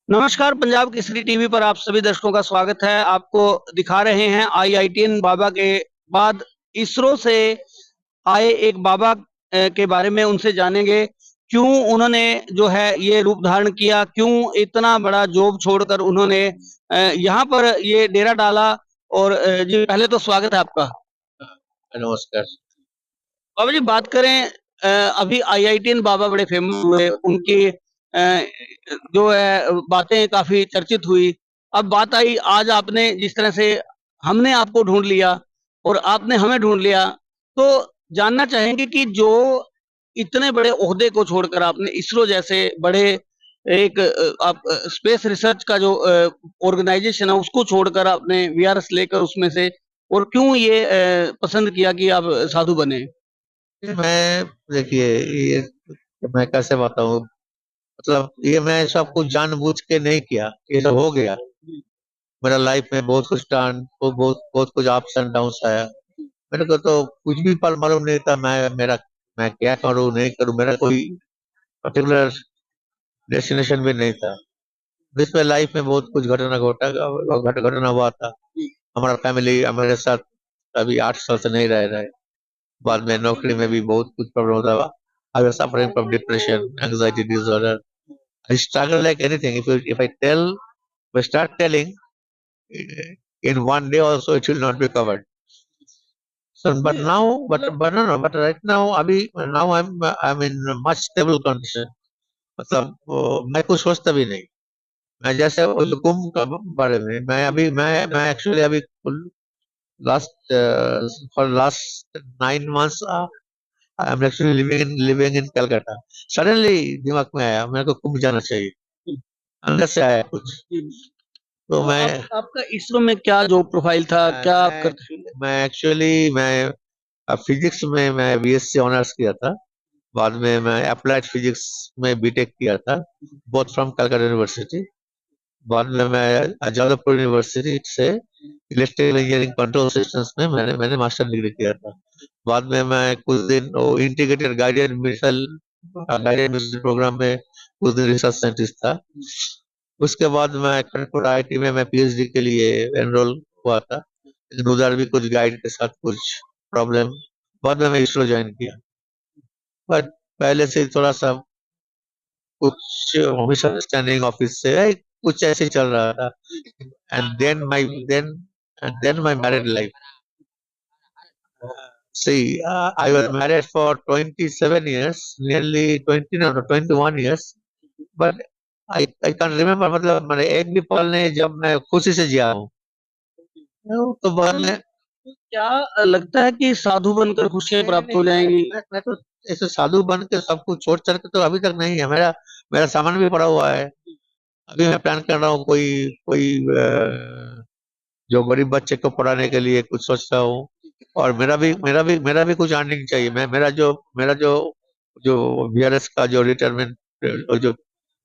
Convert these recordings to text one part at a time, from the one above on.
नमस्कार, पंजाब केसरी टीवी पर आप सभी दर्शकों का स्वागत है। आपको दिखा रहे हैं आईआईटीएन बाबा के बाद इसरो से आए एक बाबा के बारे में उनसे जानेंगे। क्यों उन्होंने जो है ये रूप धारण किया, क्यों इतना बड़ा जॉब छोड़कर उन्होंने यहाँ पर ये डेरा डाला। और जी पहले तो स्वागत है आपका। नमस्कार। बाबा जी बात करें, अभी आईआईटीएन बाबा बड़े फेमस हुए, उनकी जो है बातें काफी चर्चित हुई। अब बात आई, आज आपने जिस तरह से हमने आपको ढूंढ लिया और आपने हमें ढूंढ लिया, तो जानना चाहेंगे कि जो इतने बड़े ओहदे को छोड़कर आपने इसरो जैसे बड़े एक आप स्पेस रिसर्च का जो ऑर्गेनाइजेशन है उसको छोड़कर आपने वीआरएस लेकर उसमें से, और क्यों ये पसंद किया कि आप साधु बने। मैं देखिए ये मैं कैसे बताऊं। मतलब ये मैं सब कुछ जानबूझ के नहीं किया, ये सब हो गया। मेरा लाइफ में बहुत कुछ टर्न, बहुत बहुत कुछ अप्स एंड डाउन्स आया। मेरे को तो कुछ भी पल मालूम नहीं था मैं क्या करूं नहीं करूं। मेरा कोई पर्टिकुलर डेस्टिनेशन भी नहीं था। इसमें लाइफ में बहुत कुछ घटना हुआ था। हमारा फैमिली हमारे साथ अभी 8 साल से नहीं रह रहा है। बाद में नौकरी में भी बहुत कुछ प्रॉब्लम होता है। I was suffering from depression, anxiety disorder. I struggle like anything. If I tell, if I start telling, in one day also it will not be covered. So, but right now, now I'm in a much stable condition. मतलब मैं कुछ सोचता भी नहीं। मैं जैसे वो जो कुंभ का बारे में मैं एक्चुअली अभी last for last 9 months I am actually living in Calcutta. Suddenly दिमाग में आया मेरे को कुंभ जाना चाहिए। अंदर से आया कुछ। तो आपका इसरो में क्या जॉब प्रोफाइल था, क्या आप करते? मैं फिजिक्स में मैं बीएससी ऑनर्स किया था। बाद में मैं अप्लाइड फिजिक्स में बीटेक किया था, बोथ फ्रॉम कलकत्ता यूनिवर्सिटी। बाद में मैं जादवपुर यूनिवर्सिटी से इलेक्ट्रिकल इंजीनियरिंग कंट्रोल सिस्टम्स में मैंने मैंने मास्टर डिग्री किया था। बाद में मैं कुछ दिन इंटीग्रेटेड गाइडेड मिशन प्रोग्राम में कुछ दिन रिसर्च साइंटिस्ट था। उसके बाद मैं खड़गपुर आईआईटी में मैं पीएचडी के लिए एनरोल हुआ था, लेकिन उधर भी कुछ गाइड के साथ कुछ प्रॉब्लम। बाद में मैं इसरो ज्वाइन किया। बट पहले से थोड़ा सा कुछ मिसअंडरस्टैंडिंग ऑफिस से कुछ ऐसे ही चल रहा था। And then then my married life. See, I was married for 27 years, nearly 20, no, no, 21 years. But I can't remember, मतलब मैंने एक भी पल नहीं जब मैं खुशी से जिया हूँ। तो बाद में क्या लगता है कि साधु बनकर खुशियां प्राप्त हो जाएंगी? मैं तो ऐसे साधु बन के सब कुछ छोड़ छाड़ के तो अभी तक नहीं है। मेरा मेरा सामान भी पड़ा हुआ है। अभी मैं प्लान कर रहा हूँ कोई कोई जो गरीब बच्चे को पढ़ाने के लिए कुछ सोच रहा हूँ। और मेरा भी कुछ अर्निंग चाहिए। मेरा जो जो वीआरएस का जो रिटायरमेंट जो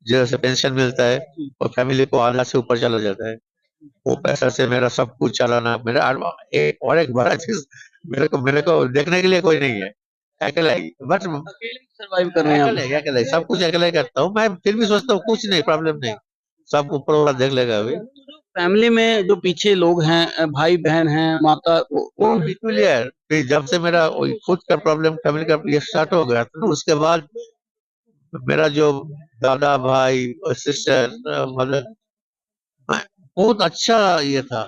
जैसे पेंशन मिलता है और फैमिली को आधा से ऊपर चला जाता है, वो पैसा से मेरा सब कुछ चलाना। एक बड़ा चीज, मेरे को देखने के लिए कोई नहीं है। अकेला ही बस अकेले सरवाइव कर रहे हैं आप? अकेला ही सब कुछ अकेला ही करता हूँ। मैं फिर भी सोचता हूँ कुछ नहीं, प्रॉब्लम नहीं, सब ऊपर वाला देख लेगा अभी। फैमिली में जो पीछे लोग हैं, भाई बहन हैं, माता, वो बिल्कुल यार, फिर जब से मेरा वही खुद का प्रॉब्लम फैमिली का ये स्टार्ट हो गया तो उसके बाद मेरा जो दादा भाई और सिस्टर, मतलब बहुत अच्छा ये था।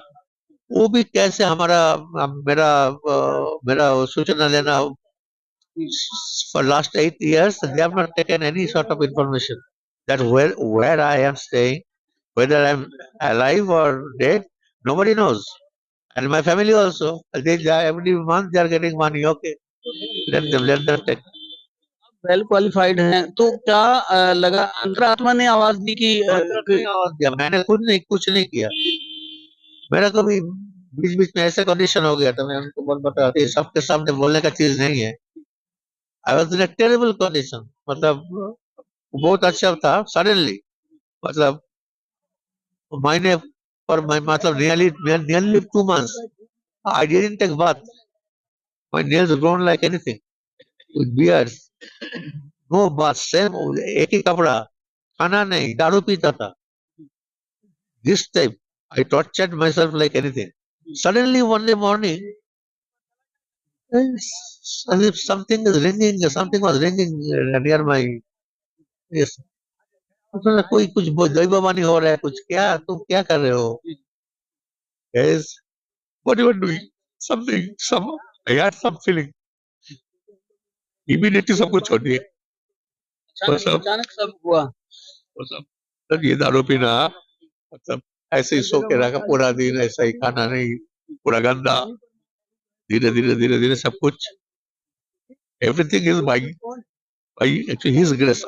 वो भी कैसे हमारा मेरा मेरा सूचना लेना। For last 8 years they have not taken any sort of information that where I am staying, whether I'm alive or dead, nobody knows. And my family also, every month they are getting money. Okay, let them take. Well qualified हैं, तो क्या लगा अंतरात्मा ने आवाज दी कि और दिया, मैंने खुद नहीं कुछ नहीं किया। मेरा कभी बीच बीच में ऐसा कंडीशन हो गया था, मैं उनको बहुत बताती, सबके सामने बोलने का चीज नहीं है। I was in a terrible condition. मतलब बहुत अच्छा था सडनली। मतलब महीने पर मैं मतलब nearly 2 months I didn't take bath. My nails grown like anything with beards. No bath, same एक ही कपड़ा, खाना नहीं, दारू पीता था। this time I tortured myself like anything. Suddenly one day morning, as if something is ringing, something was ringing near my ears. तो कोई कुछ दैववाणी हो रहा है, कुछ क्या तुम क्या कर रहे हो? Yes, what you are doing? Something, I had some feeling. Immediately सब कुछ छोड़ दिए। अचानक सब हुआ। वो सब तब ये दारू पीना, मतलब ऐसे ही सो के रखा पूरा दिन, ऐसा ही खाना नहीं, पूरा गंदा, धीरे धीरे धीरे धीरे सब कुछ, everything is by actually his grace.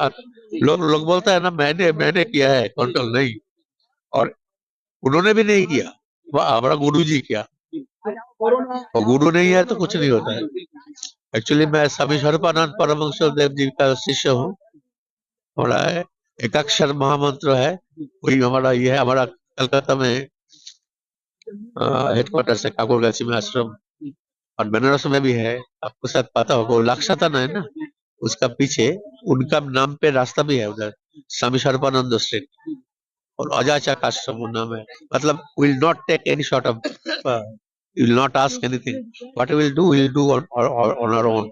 लोग लोग बोलता है ना मैंने किया है, कंट्रोल नहीं, और उन्होंने भी नहीं किया, वह हमारा गुरु जी किया, और गुरु नहीं है तो कुछ नहीं होता है। एक्चुअली मैं स्वामी स्वरूपानंद परमहंस देव जी का शिष्य हूँ। हमारा एकाक्षर महामंत्र है, वही हमारा ये है। हमारा कलकत्ता में हेडक्वार्टर है, काकुरगाछी में आश्रम, और बनारस में भी है। आपको शायद पता होगा, लाक्षातन है ना, उसका पीछे उनका नाम पे रास्ता भी है उधर, स्वामी स्वरूपानंद स्ट्रीट, और अजाचक आश्रम नाम है। मतलब will not take any sort of, will not ask anything, what will do on our own.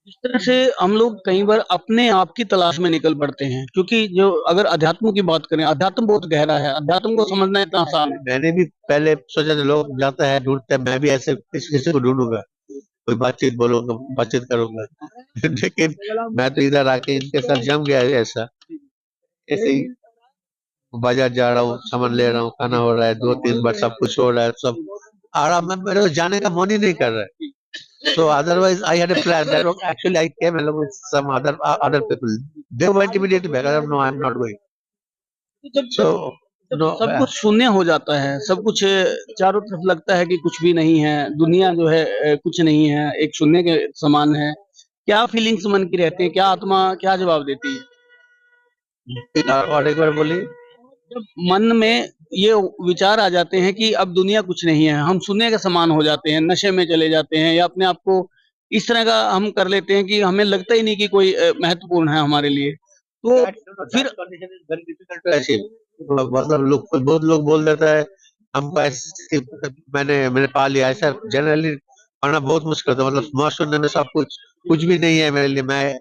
इस तरह से हम लोग कई बार अपने आप की तलाश में निकल पड़ते हैं, क्योंकि जो अगर अध्यात्म की बात करें, अध्यात्म बहुत गहरा है, अध्यात्म को समझना इतना आसान है। मैंने भी पहले सोचा था लोग जाता है ढूंढते हैं, मैं भी ऐसे किसी को ढूंढूंगा, कोई बातचीत बोलूंगा, बातचीत करूंगा। लेकिन मैं तो इधर आके इनके साथ जम गया है। ऐसा ऐसे ही बाजार जा रहा हूँ, सामान ले रहा हूँ, खाना हो रहा है, 2-3 बार सब कुछ हो रहा है, सब आराम में, मेरे को जाने का मन ही नहीं कर रहा है। So otherwise, I had a plan that actually I came along with some other people. They went immediately back. I said, no, I'm not going. So no, सब कुछ शून्य हो जाता है, सब कुछ चारों तरफ लगता है कि कुछ भी नहीं है, दुनिया जो है कुछ नहीं है, एक शून्य के समान है। क्या फीलिंग्स मन की रहती है, क्या आत्मा क्या जवाब देती है? और एक बार बोलिए। जब मन में ये विचार आ जाते हैं कि अब दुनिया कुछ नहीं है, हम शून्य के समान हो जाते हैं, नशे में चले जाते हैं, या अपने आप को इस तरह का हम कर लेते हैं कि हमें लगता ही नहीं कि कोई महत्वपूर्ण है हमारे लिए, तो फिर मतलब लोग, बहुत लोग बोल देता है हमको ऐसे, मैंने पा लिया। ऐसा जनरली पाना बहुत मुश्किल होता है। मतलब मौत सुनने में सब कुछ भी नहीं है मेरे लिए, मैं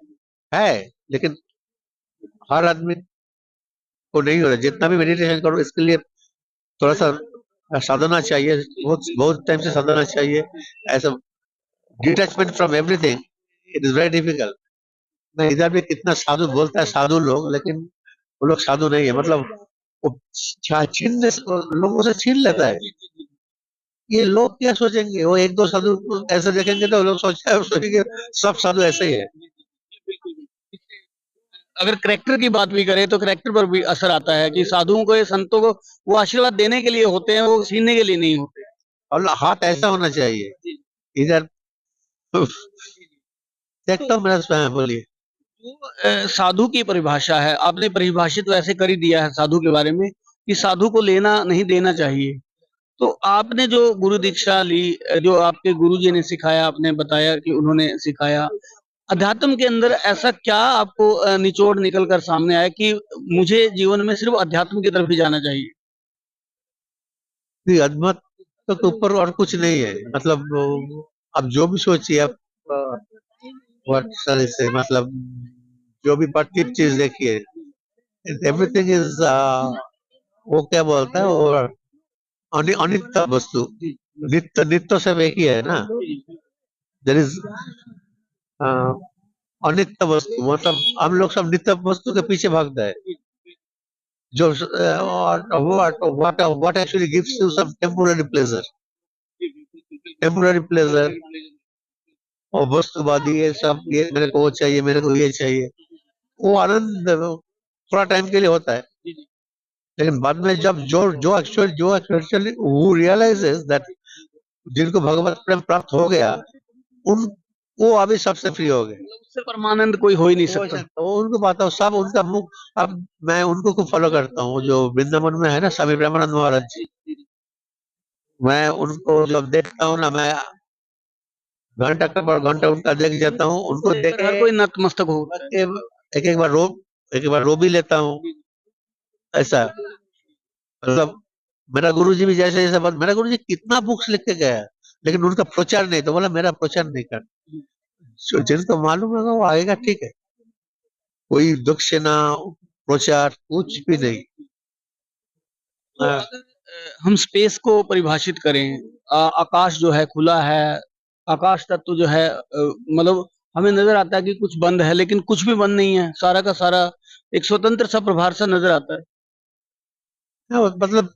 है, लेकिन हर आदमी को नहीं हो रहा। जितना भी मेडिटेशन करो, इसके लिए थोड़ा सा साधना चाहिए, बहुत बहुत टाइम से साधना चाहिए। ऐसा detachment from everything, it is very difficult. मैं इधर भी कितना साधु बोलता है, साधु लोग, लेकिन वो लोग साधु नहीं है। मतलब वो लोगों से छीन लेता है। ये लोग क्या सोचेंगे? वो 1-2 साधु ऐसे देखेंगे तो लोग सोचेंगे सब साधु ऐसे ही है। अगर करैक्टर की बात भी करें तो करैक्टर पर भी असर आता है कि साधुओं को, संतों को वो आशीर्वाद देने के लिए होते हैं, वो छीनने के लिए नहीं होते। और हाथ ऐसा होना चाहिए इधर। देखता हूँ मेरा स्वयं, बोलिए। साधु की परिभाषा है, आपने परिभाषित वैसे कर ही दिया है साधु के बारे में कि साधु को लेना नहीं देना चाहिए। तो आपने जो गुरु दीक्षा ली, जो आपके गुरुजी ने सिखाया, आपने बताया कि उन्होंने सिखाया, अध्यात्म के अंदर ऐसा क्या आपको निचोड़ निकल कर सामने आया कि मुझे जीवन में सिर्फ अध्यात्म की तरफ ही जाना चाहिए? अध्यात्म के ऊपर और कुछ नहीं है। मतलब अब जो भी सोचिए आप, से मतलब जो भी पार्थिव चीज देखिए, एवरीथिंग इज, वो क्या बोलता है, और अनित्य वस्तु, नित्य नित्य सब एक ही है ना। देयर इज अनित्य वस्तु, मतलब हम लोग सब नित्य वस्तु के पीछे भागता है, जो what actually gives you some temporary pleasure, और वस्तुवादी ये सब, ये मेरे को वो चाहिए, मेरे को ये चाहिए, वो आनंद थोड़ा टाइम के लिए होता है। लेकिन बाद में जब जो एक्चुअली वो रियलाइजेस दैट, जिनको भगवत प्रेम प्राप्त हो गया, उन वो अभी सबसे फ्री हो गए। उससे परमानंद कोई हो ही नहीं सकता। तो उनको पाता हूँ, सब उनका मुख। अब मैं उनको खूब फॉलो करता हूँ, जो वृंदावन में है ना, स्वामी प्रेमानंद महाराज जी। मैं उनको जब देखता हूँ ना, मैं घंटा का पर घंटा उनका देख जाता हूँ। उनको देख हर कोई नतमस्तक हो, एक एक बार रो भी लेता हूँ। ऐसा मतलब मेरा गुरुजी भी जैसे जैसे मेरा गुरुजी कितना बुक्स लिख के गया है, लेकिन उनका प्रचार नहीं, तो बोला मेरा प्रचार नहीं कर। जिनको मालूम होगा वो आएगा, ठीक है, कोई दक्षिणा प्रचार कुछ भी नहीं। अगर हम स्पेस को परिभाषित करें, आकाश जो है खुला है, आकाश तत्व जो है, मतलब हमें नजर आता है कि कुछ बंद है, लेकिन कुछ भी बंद नहीं है, सारा का सारा एक स्वतंत्र सा प्रभार सा नजर आता है। मतलब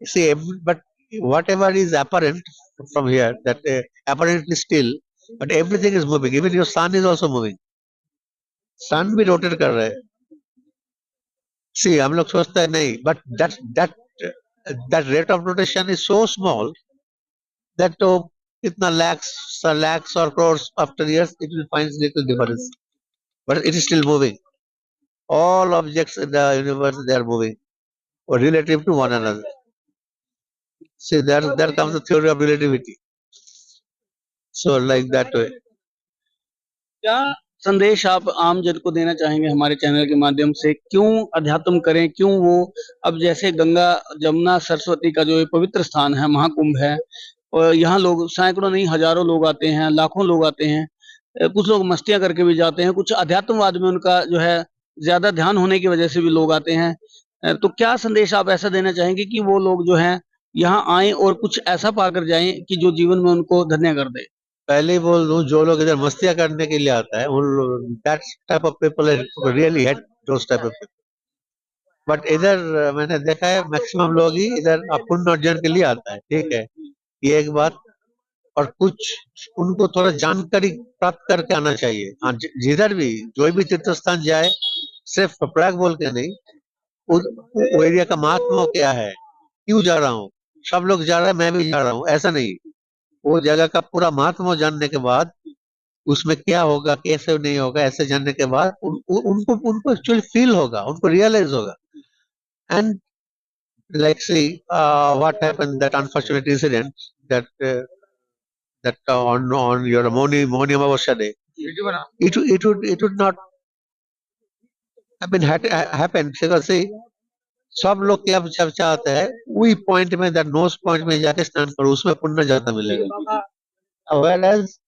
see, but whatever is apparent from here, that apparently still, but everything is moving. Even your sun is also moving. sun भी रोटेट कर रहे हैं। See, हम लोग सोचते हैं नहीं, but that rate of rotation is so small that कितना lakhs or crores after years it will find little difference, but it is still moving. All objects in the universe, they are moving or relative to one another. See, there comes the theory of relativity. So like that way. क्या संदेश आप आम जन को देना चाहेंगे हमारे channel के माध्यम से? क्यों अध्यात्म करें, क्यों वो अब जैसे गंगा जमुना सरस्वती का जो ये पवित्र स्थान है, महाकुंभ है, और यहाँ लोग सैकड़ों नहीं हजारों लोग आते हैं, लाखों लोग आते हैं। कुछ लोग मस्तियां करके भी जाते हैं, कुछ अध्यात्मवाद में उनका जो है ज्यादा ध्यान होने की वजह से भी लोग आते हैं। तो क्या संदेश आप ऐसा देना चाहेंगे कि वो लोग जो है यहाँ आए और कुछ ऐसा पाकर जाएं कि जो जीवन में उनको धन्य कर दे? पहले ही बोल दूं, जो लोग इधर मस्तियां करने के लिए आता है, उन that type of people really hate those type of people. But इधर मैंने देखा है मैक्सिमम लोग ही इधर पुण्य अर्जन के लिए आता है, ठीक है, ये एक बात। और कुछ उनको थोड़ा जानकारी प्राप्त करके आना चाहिए। हाँ, जिधर भी जो भी तीर्थ स्थान जाए, सिर्फ प्रयाग बोल के नहीं, वो एरिया का महात्मा क्या है, क्यों जा रहा हूँ, सब लोग जा रहे हैं मैं भी जा रहा हूँ, ऐसा नहीं। वो जगह का पूरा महत्व जानने के बाद उसमें क्या होगा कैसे नहीं होगा, ऐसे जानने के बाद उनको उनको एक्चुअली फील होगा, उनको रियलाइज होगा। And like see what happened, that unfortunate incident, that on your Moni Amavasya day, it would not have been happened, because see, सब लोग क्या जब चाहते हैं वही पॉइंट में, दैट नोस पॉइंट में जाके स्नान करो, उसमें पुण्य ज्यादा मिलेगा। whereas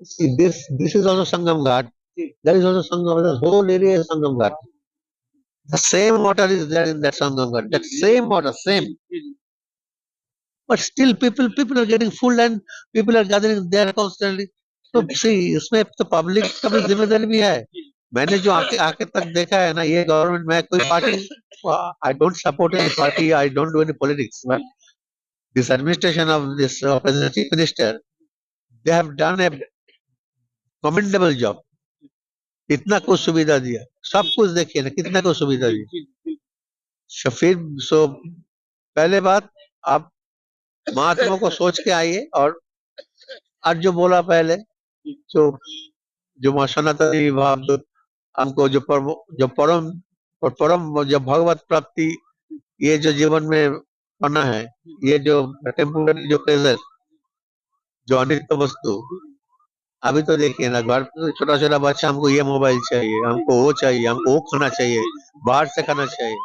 see, this is also Sangam Ghat. There is also Sangam. The whole area is Sangam Ghat. The same water is there in that Sangam Ghat. That same water, same. But still, people are getting full and people are gathering there constantly. So see, इसमें तो public का भी जिम्मेदारी भी है। मैंने जो आके आके तक देखा है ना, ये गवर्नमेंट में कोई party, I don't support any party, I don't do any politics, but this administration of this President Chief Minister, they have done a commendable job। इतना कुछ सुविधा दिया, सब कुछ देखिए ना, कितना कुछ सुविधा दी। फिर पहले बात, आप महात्मा को सोच के आइए। और आज जो बोला पहले, जो मां सनातनी भाव हमको जो परम जो भगवत प्राप्ति, ये जो जीवन में पाना है, ये जो टेम्पोररी जो प्लेजर, जो अनित्य वस्तु, अभी तो देखिए ना, घर पे छोटा छोटा बच्चा, हमको ये मोबाइल चाहिए, हमको वो चाहिए, हमको वो खाना चाहिए, बाहर से खाना चाहिए।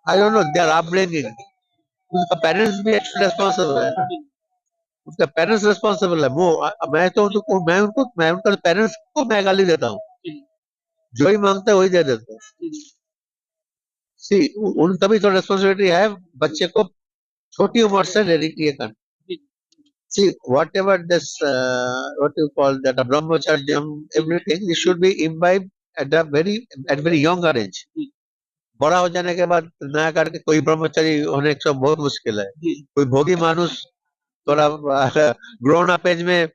I don't know, they are upbringing. उनका पेरेंट्स भी रेस्पॉन्सिबल है, उसका पेरेंट्स रेस्पॉन्सिबल है। वो मैं तो मैं उनका पेरेंट्स को मैं गाली देता हूँ, जो ही मांगता है वही दे देता हूँ। सी, उनका भी तो रेस्पॉन्सिबिलिटी है बच्चे को छोटी उम्र से डेडिकेट करना। See, whatever this, what you call that, brahmacharyam, everything, this should be imbibed at very young age। बड़ा हो जाने के बाद नया करके कोई ब्रह्मचारी होने का बहुत मुश्किल है। कोई भोगी मानुष थोड़ा ग्रोन अप एज में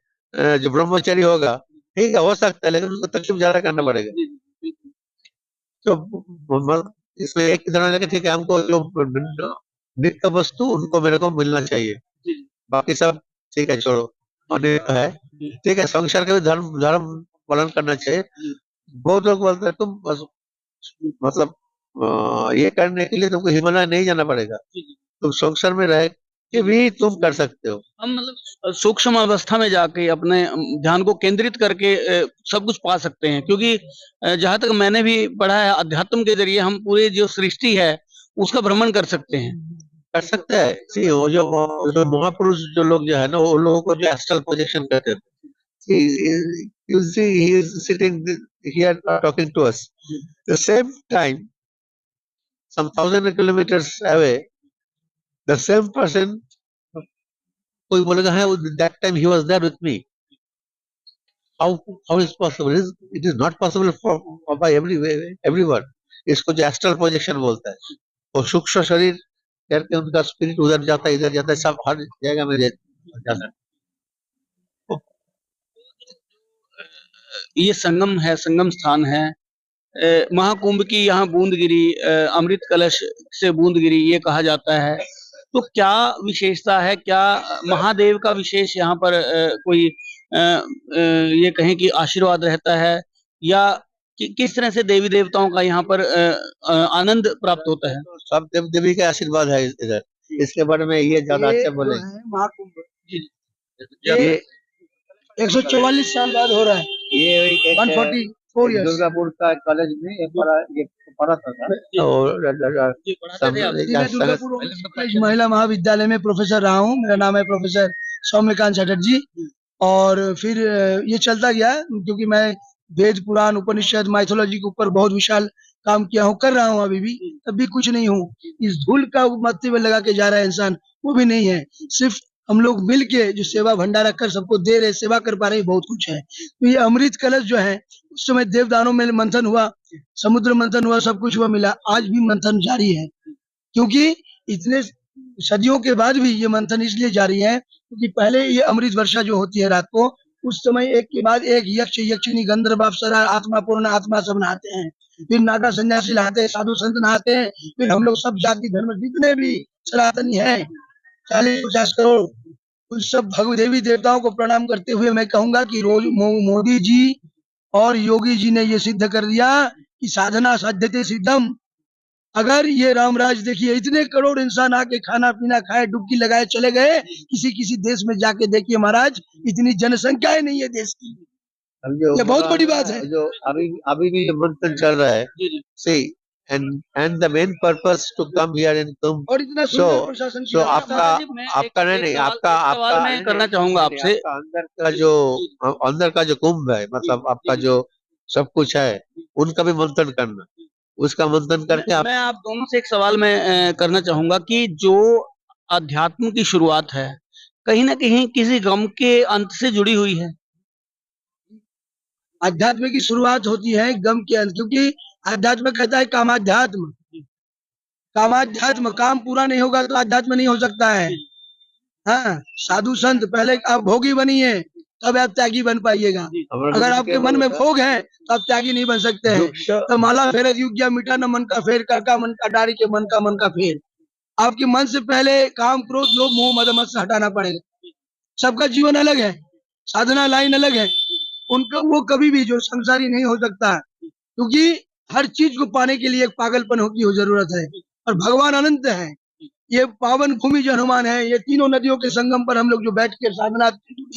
जो ब्रह्मचारी होगा, ठीक है, हो सकता है, लेकिन उसको तकलीफ ज्यादा करना पड़ेगा। तो इसमें एक तरह लगे, ठीक है, हमको जो नित्य वस्तु उनको मेरे को मिलना चाहिए, बाकी सब ठीक है, छोड़ो, अनेक है, ठीक है, संसार के भी धर्म पालन करना चाहिए। बहुत लोग बोलते हैं तुम बस, मतलब ये करने के लिए तुमको हिमालय नहीं जाना पड़ेगा, तुम संसार में रहे कि भी तुम कर सकते हो। हम मतलब सूक्ष्म अवस्था में जाके अपने ध्यान को केंद्रित करके सब कुछ पा सकते हैं, क्योंकि जहां तक मैंने भी पढ़ा है, अध्यात्म के जरिए हम पूरी जो सृष्टि है उसका भ्रमण कर सकते हैं। कर सकते हैं। सी वो जो महापुरुष जो लोग जो है ना, वो लोगों को जो एस्ट्रल प्रोजेक्शन कहते थे। You see, he is sitting here talking to us. The same time, some thousand kilometers away, the same person, कोई बोलेगा है, that time he was there with me. How is possible? It is not possible for by everyone. इसको जो astral projection बोलता है, वो सूक्ष्म शरीर करके उनका स्पिरिट उधर जाता है, इधर जाता है, सब हर जगह में जाता है। ये संगम है, संगम स्थान है। महाकुंभ की यहाँ बूंद गिरी, अमृत कलश से बूंद गिरी, ये कहा जाता है। तो क्या विशेषता है, क्या महादेव का विशेष यहाँ पर कोई ये कहें कि आशीर्वाद रहता है, या किस तरह से देवी देवताओं का यहाँ पर आनंद प्राप्त होता है? सब देव देवी का आशीर्वाद है इधर। इसके बारे में ये ज्यादा अच्छा बोले। महाकुंभ ये 144 साल बाद हो रहा है। ये 144 इयर्स। दुर्गापुर का कॉलेज में ये पढ़ा था। दुर्गापुर महिला महाविद्यालय में प्रोफेसर रहा हूँ। मेरा नाम है प्रोफेसर सौम्यकांत चटर्जी। और फिर ये चलता गया, क्योंकि मैं वेद पुराण उपनिषद माइथोलॉजी के ऊपर बहुत विशाल काम किया हूँ, कर रहा हूँ अभी भी, तब भी कुछ नहीं हूँ। इस धूल का मत्थे में लगा के जा रहा है इंसान, वो भी नहीं है। सिर्फ हम लोग मिल के जो सेवा भंडारा कर सबको दे रहे, सेवा कर पा रहे, बहुत कुछ है। तो ये अमृत कलश जो है, उस समय देवदानों में मंथन हुआ, समुद्र मंथन हुआ, सब कुछ हुआ, मिला। आज भी मंथन जारी है, क्योंकि इतने सदियों के बाद भी ये मंथन इसलिए जारी है क्योंकि पहले ये अमृत वर्षा जो होती है रात को, उस समय एक के बाद एक यक्ष यक्षिणी गंधर्व अप्सरा आत्मा पूर्ण आत्मा सब नहाते हैं। फिर नागा सन्यासी नहाते हैं, साधु संत नहाते हैं। फिर हम लोग सब जाति धर्म जितने भी सनातनी हैं 40-50 करोड़, उन सब देवी देवताओं को प्रणाम करते हुए मैं कहूंगा कि रोज मोदी जी और योगी जी ने ये सिद्ध कर दिया कि साधना साध्यते सिद्धम। अगर ये रामराज देखिए, इतने करोड़ इंसान आके खाना पीना खाए, डुबकी लगाए चले गए। किसी देश में जाके देखिए महाराज, इतनी जनसंख्या ही नहीं है देश की। ये बहुत बड़ी बात है। जो अभी भी मंथन चल रहा है, सी and the main purpose to come here and come, और इतना प्रशासन so आपका नहीं, आपका मैं करना चाहूंगा आपसे, अंदर का जो कुंभ है, मतलब आपका जो सब कुछ है, उनका भी मंथन करना, उसका मंथन करके मैं आप दोनों से एक सवाल मैं करना चाहूंगा कि जो अध्यात्म की शुरुआत है, कहीं ना कहीं किसी गम के अंत से जुड़ी हुई है। अध्यात्म की शुरुआत होती है गम के अंत, क्योंकि अध्यात्म कहता है कामाध्यात्म। कामाध्यात्म, काम पूरा नहीं होगा तो अध्यात्म नहीं हो सकता है। हाँ, साधु संत पहले आप भोगी बनिए, तब आप त्यागी बन पाइएगा। अगर आपके मन में भोग है तो आप त्यागी नहीं बन सकते हैं। तो माला फेरत युग गया, मिटा न मन का फेर, कर का मन का डारी के मन का फेर। आपके मन से पहले काम क्रोध लोभ मोह मद मत्सर हटाना पड़ेगा। सबका जीवन अलग है, साधना लाइन अलग है। उनका वो कभी भी जो संसारी नहीं हो सकता, क्योंकि हर चीज को पाने के लिए एक पागलपन की जरूरत है। और भगवान अनंत है। ये पावन भूमि जो हनुमान है, ये तीनों नदियों के संगम पर हम लोग जो बैठ के साधना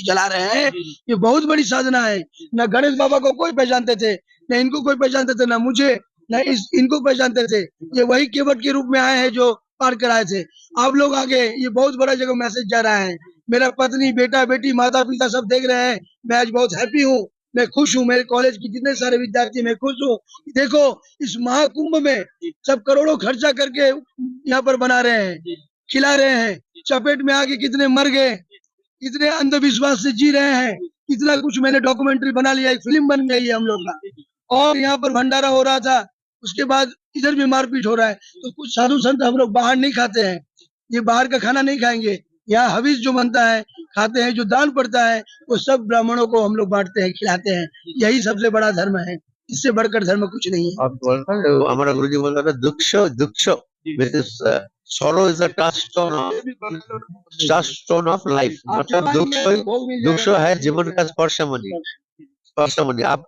चला रहे हैं, ये बहुत बड़ी साधना है। न गणेश बाबा को कोई पहचानते थे, न इनको कोई पहचानते थे, न मुझे, न इनको पहचानते थे। ये वही केवट के रूप में आए हैं जो पार कराए थे। आप लोग आगे, ये बहुत बड़ा जगह मैसेज जा रहा है। मेरा पत्नी, बेटा, बेटी, माता पिता सब देख रहे हैं। मैं आज बहुत हैप्पी हूँ, मैं खुश हूँ। मेरे कॉलेज के जितने सारे विद्यार्थी, मैं खुश हूँ। देखो, इस महाकुंभ में सब करोड़ों खर्चा करके यहाँ पर बना रहे हैं, खिला रहे हैं। चपेट में आके कितने मर गए, कितने अंधविश्वास से जी रहे हैं। कितना कुछ मैंने डॉक्यूमेंट्री बना लिया, एक फिल्म बन गई है हम लोग का। और यहाँ पर भंडारा हो रहा था, उसके बाद इधर भी मारपीट हो रहा है। तो कुछ साधु संत हम लोग बाहर नहीं खाते हैं, ये बाहर का खाना नहीं खाएंगे। यहाँ हविस जो बनता है खाते हैं, जो दान पड़ता है वो सब ब्राह्मणों को हम लोग बांटते हैं, खिलाते हैं। यही सबसे बड़ा धर्म है, इससे बढ़कर धर्म कुछ नहीं है। हमारा गुरुजी बोल रहा था, दुक्षो sorrow is a touchstone of life। मतलब दुख है जीवन का स्पर्शमणि। आप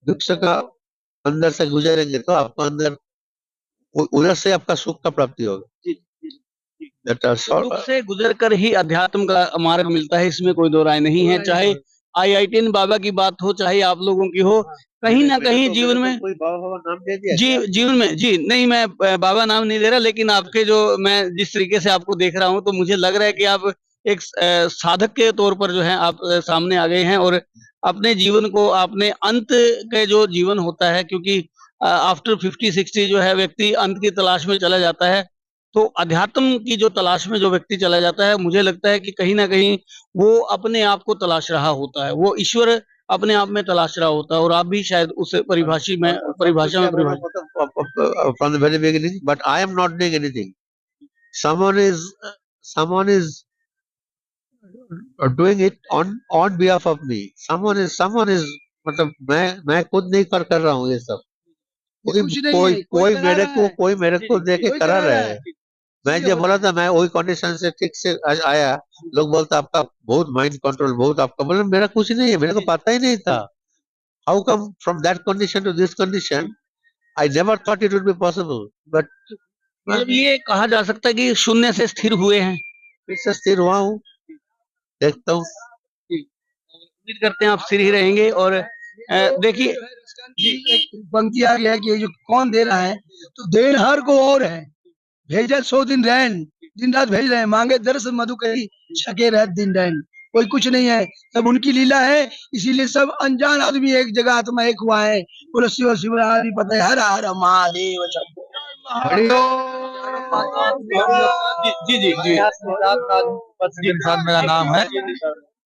दुख का अंदर से गुजरेंगे तो आपको अंदर उधर से आपका सुख का प्राप्ति होगा। that are sort दुख से गुजर कर ही अध्यात्म का मार्ग मिलता है, इसमें कोई दो राय नहीं है। चाहे IITN बाबा की बात हो, चाहे आप लोगों की हो, कहीं ना कहीं जीवन में कोई बाबा नाम दे दिया जी जीवन में जी नहीं, मैं बाबा नाम नहीं दे रहा, लेकिन आपके जो मैं जिस तरीके से आपको देख रहा हूँ तो मुझे लग रहा है कि आप एक साधक के तौर पर जो है आप सामने आ गए हैं और अपने जीवन को आपने अंत के जो जीवन होता है, क्योंकि आफ्टर 50-60 जो है व्यक्ति अंत की तलाश में चला जाता है, तो अध्यात्म की जो तलाश में जो व्यक्ति चला जाता है, मुझे लगता है कि कहीं ना कहीं वो अपने आप को तलाश रहा होता है, वो ईश्वर अपने आप में तलाश रहा होता है, और आप भी शायद उस परिभाषा में from the very beginning, but I am not doing anything. Someone is doing it on behalf of me. Someone is मतलब मैं खुद नहीं कर रहा हूँ ये सब। कोई मेरे को देके करा रहा है। मैं जब बोला था मैं वही कंडीशन से ठीक से आया, लोग बोलता आपका बहुत माइंड कंट्रोल, बहुत आपका, बोला मेरा कुछ नहीं है, मेरे को पता ही नहीं था। How come from that condition to this condition, I never thought it would be possible. But मतलब ये कहा जा सकता है कि शून्य से स्थिर हुए हैं। फिर से स्थिर हुआ हूँ, देखता हूँ, उम्मीद करते हैं आप स्थिर ही रहेंगे। और देखिए एक पंक्ति आ गया कि ये जो कौन दे रहा है, तो देनहार को और है, भेजा 100 दिन रैन, दिन रात भेज रहे हैं, मांगे दर्श मधु कही, छके रहत दिन रैन। कोई कुछ नहीं है, सब उनकी लीला है, इसीलिए सब अनजान आदमी एक जगह आत्मा एक हुआ है। बोलो शिव शिव आदि पता है, हर हर महादेव। जी जी जी इंसान मेरा नाम है।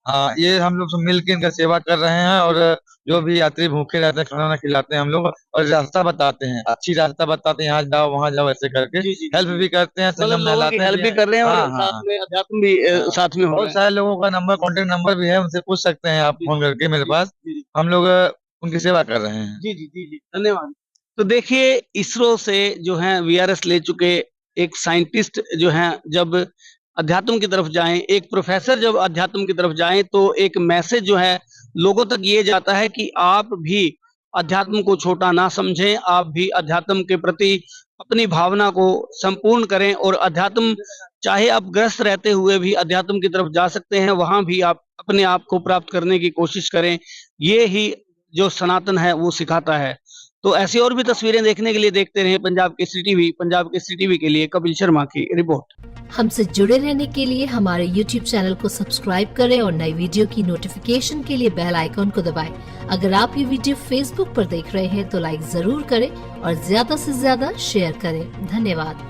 हाँ, ये हम लोग सब मिलकर इनका सेवा कर रहे हैं, और जो भी यात्री भूखे रहते हैं खाना खिलाते हैं हम लोग, और रास्ता बताते हैं, अच्छी रास्ता बताते हैं, यहाँ जाओ वहाँ जाओ, ऐसे करके हेल्प भी करते हैं, संगम नहलाते हैं, हेल्प भी कर रहे हैं, और साथ में अध्यात्म भी साथ में हो रहा है। बहुत सारे लोगों का नंबर, कॉन्टेक्ट नंबर भी है, उनसे पूछ सकते हैं आप फोन करके मेरे पास। हम लोग उनकी सेवा कर रहे हैं। जी जी जी जी, धन्यवाद। तो देखिए, इसरो से जो है VRS ले चुके एक साइंटिस्ट जो हैं, जब अध्यात्म की तरफ जाएं, एक प्रोफेसर जब अध्यात्म की तरफ जाएं, तो एक मैसेज जो है लोगों तक ये जाता है कि आप भी अध्यात्म को छोटा ना समझें, आप भी अध्यात्म के प्रति अपनी भावना को संपूर्ण करें, और अध्यात्म चाहे आप ग्रस्त रहते हुए भी अध्यात्म की तरफ जा सकते हैं, वहां भी आप अपने आप को प्राप्त करने की कोशिश करें। ये ही जो सनातन है वो सिखाता है। तो ऐसी और भी तस्वीरें देखने के लिए देखते रहें पंजाब केसरी टीवी। पंजाब केसरी टीवी के लिए कपिल शर्मा की रिपोर्ट। हमसे जुड़े रहने के लिए हमारे YouTube चैनल को सब्सक्राइब करें और नई वीडियो की नोटिफिकेशन के लिए बेल आइकॉन को दबाएं। अगर आप ये वीडियो Facebook पर देख रहे हैं तो लाइक जरूर करें और ज्यादा से ज्यादा शेयर करें। धन्यवाद।